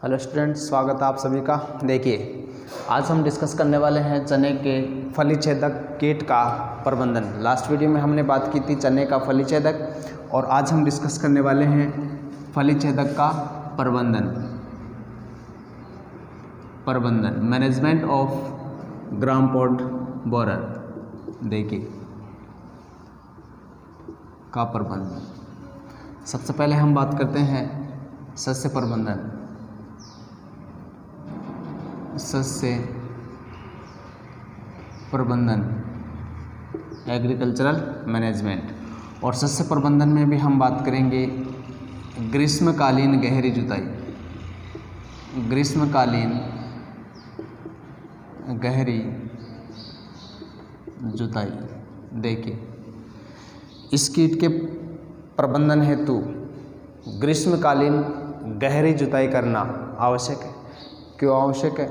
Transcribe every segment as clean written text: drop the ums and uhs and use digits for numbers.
Hello students, स्वागत है आप सभी का। देखिए, आज हम डिस्कस करने वाले हैं चने के फली छेदक कीट का प्रबंधन। लास्ट वीडियो में हमने बात की थी चने का फली छेदक, और आज हम डिस्कस करने वाले हैं फली छेदक का प्रबंधन management of gram pod borer. देखिए का प्रबंधन। सबसे पहले हम बात करते हैं सस्य प्रबंधन, सस्य प्रबंधन एग्रीकल्चरल मैनेजमेंट। और सस्य प्रबंधन में भी हम बात करेंगे ग्रीष्मकालीन गहरी जुताई, ग्रीष्मकालीन गहरी जुताई। देखिए, इस कीट के प्रबंधन हेतु ग्रीष्मकालीन गहरी जुताई करना आवश्यक है। क्यों आवश्यक है?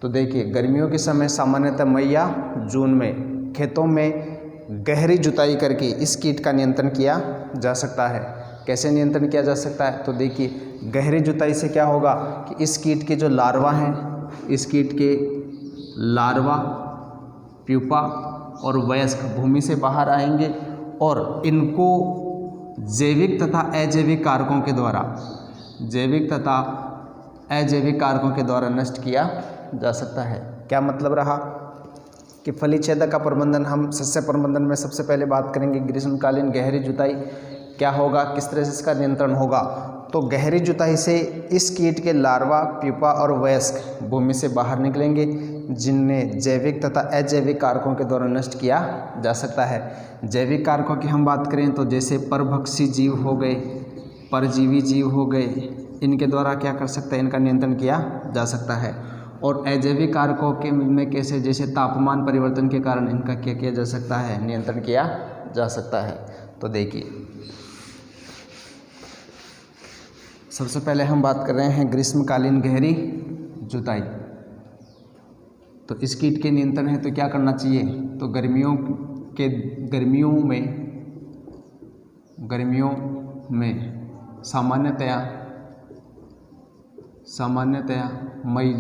तो देखिए, गर्मियों के समय सामान्यतः मई या जून में खेतों में गहरी जुताई करके इस कीट का नियंत्रण किया जा सकता है। कैसे नियंत्रण किया जा सकता है? तो देखिए, गहरी जुताई से क्या होगा कि इस कीट के जो लार्वा हैं, इस कीट के लार्वा, प्यूपा और वयस्क भूमि से बाहर आएंगे और इनको जैविक तथा अजैविक कारकों के द्वारा, जैविक तथा अजैविक कारकों के द्वारा नष्ट किया जा सकता है। क्या मतलब रहा कि फली छेदक का प्रबंधन हम सस्य प्रबंधन में सबसे पहले बात करेंगे ग्रीष्मकालीन गहरी जुताई क्या होगा, किस तरह से इसका नियंत्रण होगा। तो गहरी जुताई से इस कीट के लार्वा, प्यूपा और वयस्क भूमि से बाहर निकलेंगे, जिन्हें जैविक तथा अजैविक कारकों के द्वारा नष्ट किया जा सकता है। जैविक कारकों की हम बात करें तो जैसे परभक्षी जीव हो गए, परजीवी जीव हो गए, इनके द्वारा क्या कर सकता है, इनका नियंत्रण किया जा सकता है। और अजैविक कारकों के में कैसे, जैसे तापमान परिवर्तन के कारण इनका क्या किया जा सकता है, नियंत्रण किया जा सकता है। तो देखिए, सबसे पहले हम बात कर रहे हैं ग्रीष्मकालीन गहरी जुताई। तो इस कीट के नियंत्रण है तो क्या करना चाहिए? तो गर्मियों में सामान्यतया मई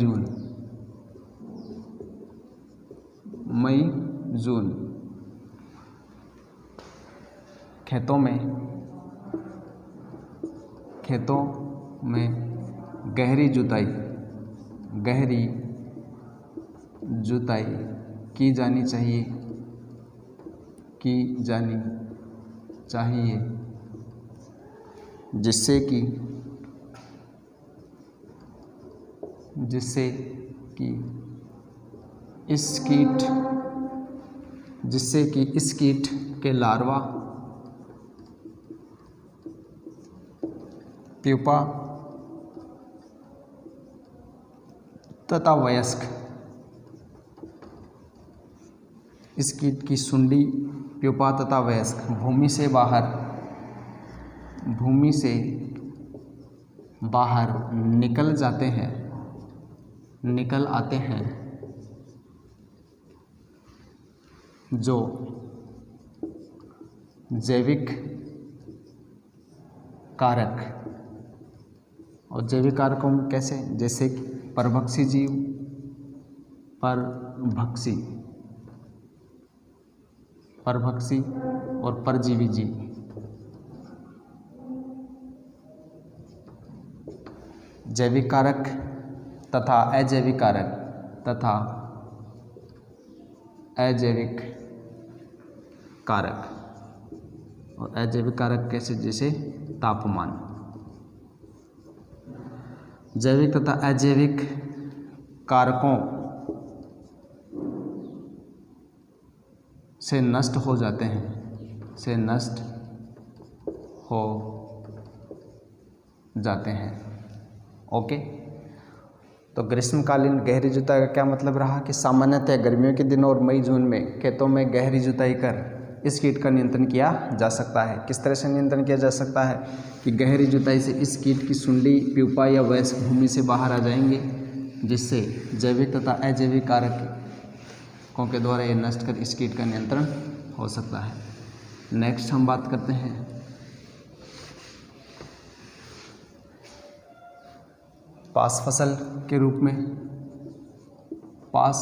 जून खेतों में गहरी जुताई की जानी चाहिए, जिससे कि इस कीट के लार्वा, प्यूपा तथा वयस्क, इस कीट की सुंडी, प्यूपा तथा वयस्क भूमि से बाहर निकल आते हैं, जो जैविक कारक, और जैविक कारकों में कैसे, जैसे परभक्षी जीव, परभक्षी और परजीवी जीव। जैविक कारक तथा अजैविक कारक और अजैविक कारक कैसे, जैसे तापमान। जैविक तथा अजैविक कारकों से नष्ट हो जाते हैं। ओके, तो ग्रीष्मकालीन गहरी जुताई का क्या मतलब रहा कि सामान्यतः गर्मियों के दिनों और मई जून में खेतों में गहरी जुताई कर इस कीट का नियंत्रण किया जा सकता है। किस तरह से नियंत्रण किया जा सकता है कि गहरी जुताई से इस कीट की सुंडी, प्यूपा या वयस्क भूमि से बाहर आ जाएंगे, जिससे जैविक तथा अजैविक कारकों के द्वारा ये नष्ट कर इस कीट का नियंत्रण हो सकता है। नेक्स्ट हम बात करते हैं पास फसल के रूप में, पास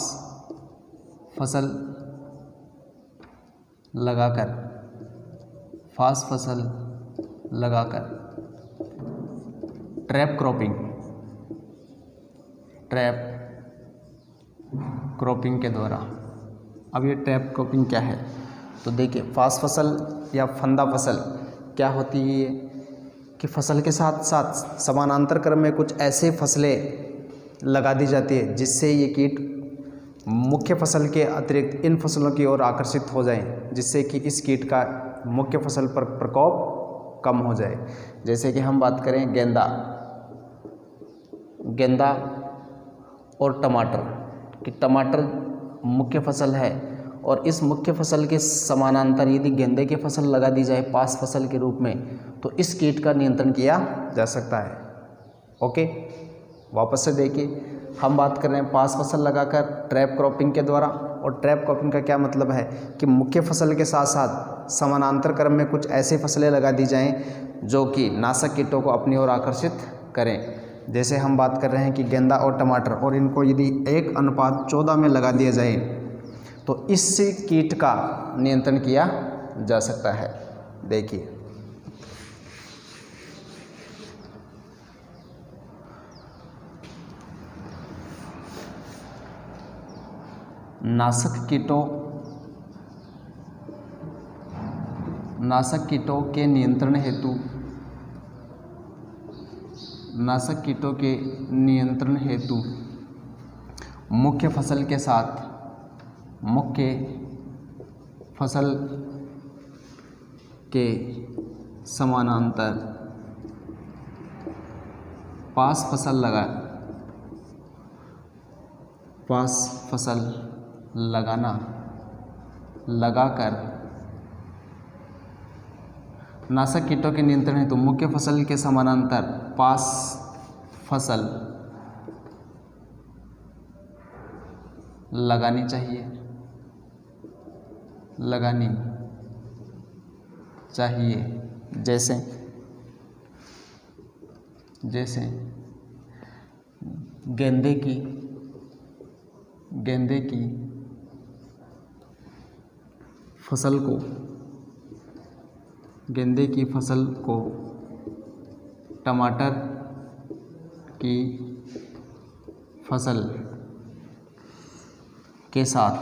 फसल लगाकर, पास फसल लगाकर ट्रैप क्रॉपिंग, ट्रैप क्रॉपिंग के द्वारा। अब ये ट्रैप क्रॉपिंग क्या है, तो देखिए फास्ट फसल या फंदा फसल क्या होती है ये, कि फसल के साथ साथ समानांतर क्रम में कुछ ऐसे फसलें लगा दी जाती है जिससे ये कीट मुख्य फसल के अतिरिक्त इन फसलों की ओर आकर्षित हो जाएं, जिससे कि इस कीट का मुख्य फसल पर प्रकोप कम हो जाए। जैसे कि हम बात करें गेंदा और टमाटर, कि टमाटर मुख्य फसल है और इस मुख्य फसल के समानांतर यदि गेंदे की फसल लगा दी जाए पास फसल के रूप में, तो इस कीट का नियंत्रण किया जा सकता है। ओके, वापस से देखिए, हम बात कर रहे हैं पास फसल लगाकर ट्रैप क्रॉपिंग के द्वारा। और ट्रैप क्रॉपिंग का क्या मतलब है कि मुख्य फसल के साथ साथ समानांतर क्रम में कुछ ऐसी फसलें लगा दी जाएं जो कि नाशक कीटों को अपनी ओर आकर्षित करें। जैसे हम बात कर रहे हैं कि गेंदा और टमाटर, और इनको यदि 1:14 में लगा दिया जाए तो इस कीट का नियंत्रण किया जा सकता है। देखिए, नाशक कीटों के नियंत्रण हेतु मुख्य फसल के समानांतर पास फसल लगाकर नाशक कीटों के नियंत्रण हेतु मुख्य फसल के समानांतर पास फसल लगानी चाहिए। जैसे गेंदे की फसल को टमाटर की फसल के साथ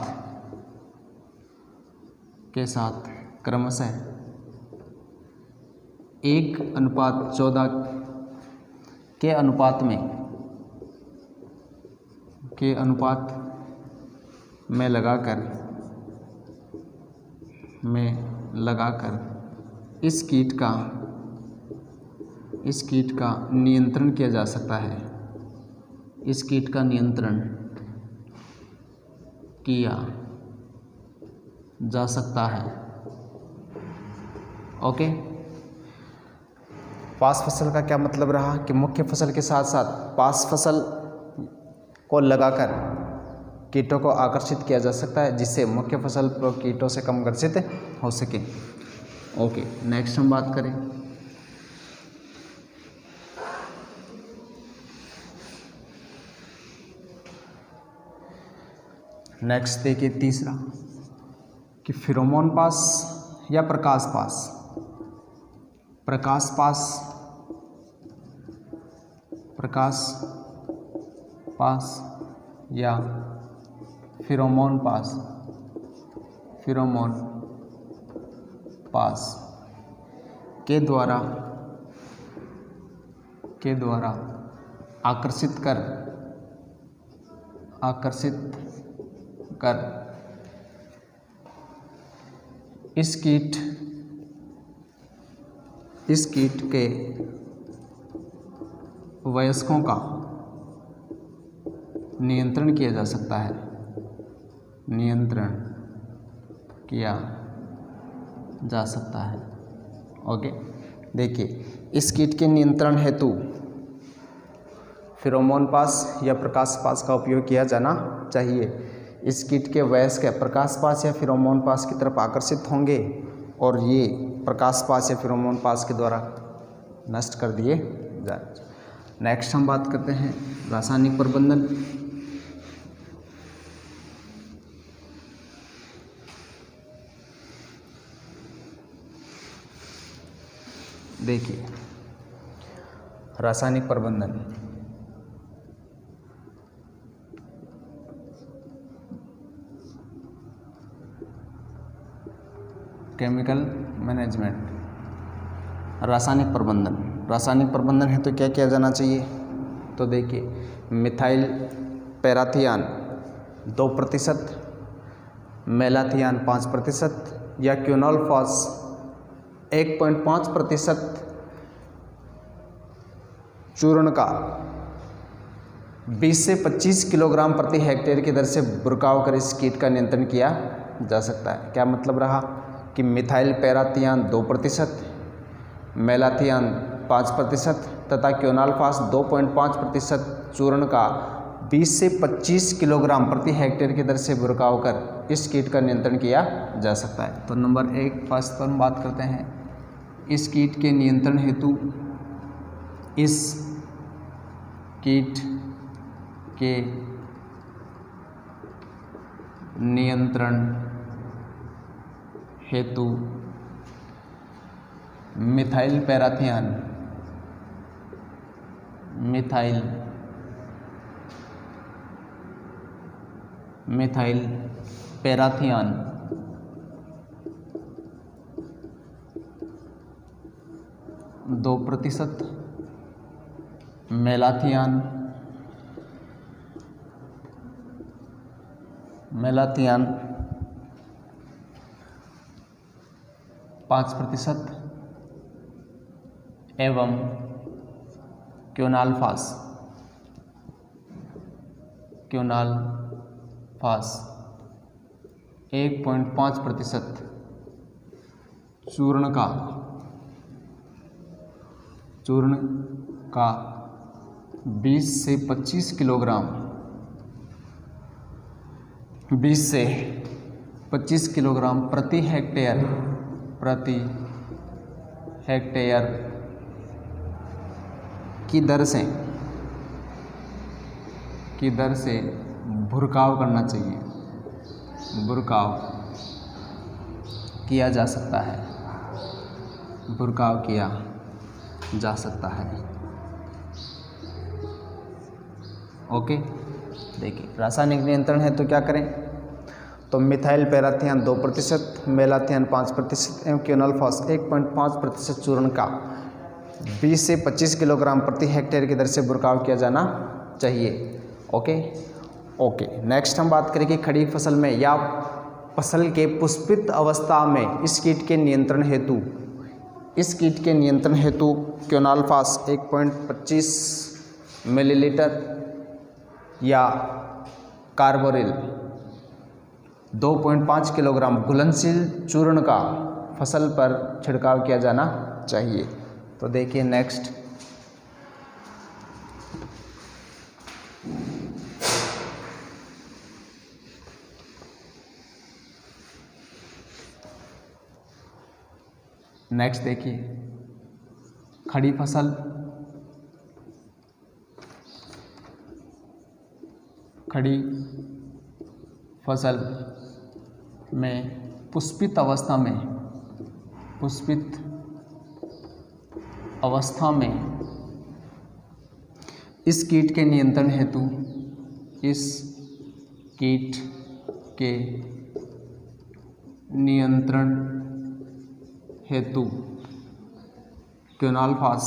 क्रमशः 1:14 के अनुपात में लगाकर इस कीट का नियंत्रण किया जा सकता है। इस कीट का नियंत्रण किया जा सकता है। ओके, पास फसल का क्या मतलब रहा कि मुख्य फसल के साथ साथ पास फसल को लगाकर कीटों को आकर्षित किया जा सकता है, जिससे मुख्य फसल को कीटों से कम ग्रसित हो सके। ओके, नेक्स्ट हम बात करें देखिए तीसरा, कि फेरोमोन पास या प्रकाश पास या फेरोमोन पास के द्वारा आकर्षित कर इस कीट के वयस्कों का नियंत्रण किया जा सकता है। ओके, देखिए, इस कीट के नियंत्रण हेतु फेरोमोन पास या प्रकाश पास का उपयोग किया जाना चाहिए। इस कीट के वयस्क प्रकाश पास या फेरोमोन पास की तरफ आकर्षित होंगे और ये प्रकाश पास या फेरोमोन पास के द्वारा नष्ट कर दिए जाए। नेक्स्ट हम बात करते हैं रासायनिक प्रबंधन। देखिए रासायनिक प्रबंधन, केमिकल मैनेजमेंट, रासायनिक प्रबंधन। रासायनिक प्रबंधन है तो क्या किया जाना चाहिए? तो देखिए मिथाइल पैराथियान 2%, मेलाथियान 5% या क्विनोलफॉस 1.5% चूर्ण का 20 से 25 किलोग्राम प्रति हेक्टेयर की दर से बुरकाव कर इस कीट का नियंत्रण किया जा सकता है। क्या मतलब रहा कि मिथाइल पैराथियान 2%, मेलाथियान 5% तथा क्विनोलफॉस 2.5% चूर्ण का 20 से 25 किलोग्राम प्रति हेक्टेयर की दर से बुरकाव कर इस कीट का नियंत्रण किया जा सकता है। तो नंबर 1 फर्स्ट पर हम बात करते हैं इस कीट के नियंत्रण हेतु, इस कीट के नियंत्रण हेतु methyl parathion, methyl parathion 2%, malathion 5% एवं क्विनोलफॉस 1.5% चूर्ण का 20 से 25 किलोग्राम 20 से 25 किलोग्राम प्रति हेक्टेयर की दर से भुरकाव करना चाहिए, भुरकाव किया जा सकता है, भुरकाव किया जा सकता है। ओके, देखिए रासायनिक नियंत्रण है तो क्या करें? तो मिथाइल पैराथियान 2%, मेलाथियान 5% एवं क्विनोलफॉस 1.5% चूर्ण का 20 से 25 किलोग्राम प्रति हेक्टेयर की दर से बुरकाव किया जाना चाहिए। ओके, नेक्स्ट हम बात करेंगे खड़ी फसल में या फसल के पुष्पित अवस्था में इस कीट के नियंत्रण हेतु क्विनोलफॉस 1.25 मिलीलीटर या कार्बोरिल 2.5 किलोग्राम घुलनशील चूर्ण का फसल पर छिड़काव किया जाना चाहिए। तो देखिए नेक्स्ट देखिए खड़ी फसल में पुष्पित अवस्था में इस कीट के नियंत्रण हेतु क्विनोलफॉस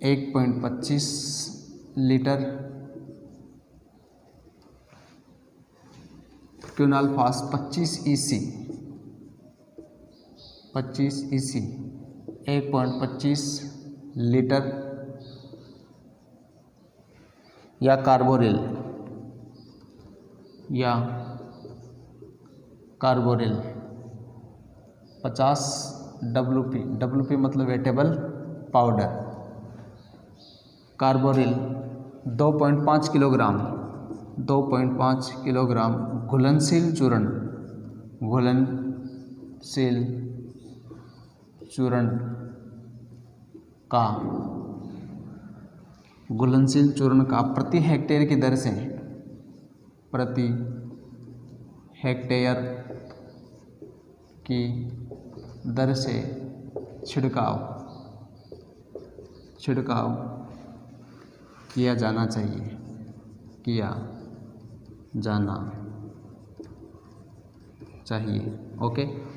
1.25 लीटर, क्विनोलफॉस 25 EC 1.25 लीटर या कार्बोरिल 50 WP मतलब वेटेबल पाउडर, कार्बोरिल 2.5 किलोग्राम घुलनशील चूर्ण का घुलनशील चूर्ण का प्रति हेक्टेयर की दर से प्रति हेक्टेयर की दर से छिड़काव किया जाना चाहिए। ओके।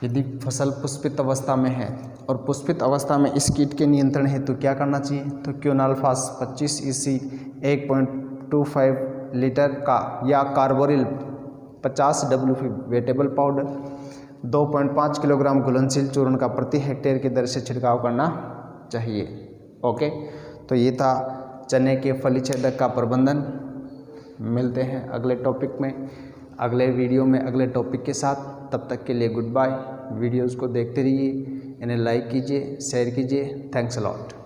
यदि फसल पुष्पित अवस्था में है और पुष्पित अवस्था में इस कीट के नियंत्रण हेतु क्या करना चाहिए, तो क्योनाल्फास 25 EC 1.25 लीटर का या कार्बोरिल 50 WP वेटेबल पाउडर 2.5 किलोग्राम घुलनशील चूर्ण का प्रति हेक्टेयर की दर से छिड़काव करना चाहिए। ओके, तो ये था चने के फली छेदक का प्रबंधन। मिलते हैं अगले टॉपिक में, अगले वीडियो में, अगले टॉपिक के साथ। तब तक के लिए गुड बाय। वीडियोज़ को देखते रहिए, इन्हें लाइक कीजिए, शेयर कीजिए। Thanks a lot.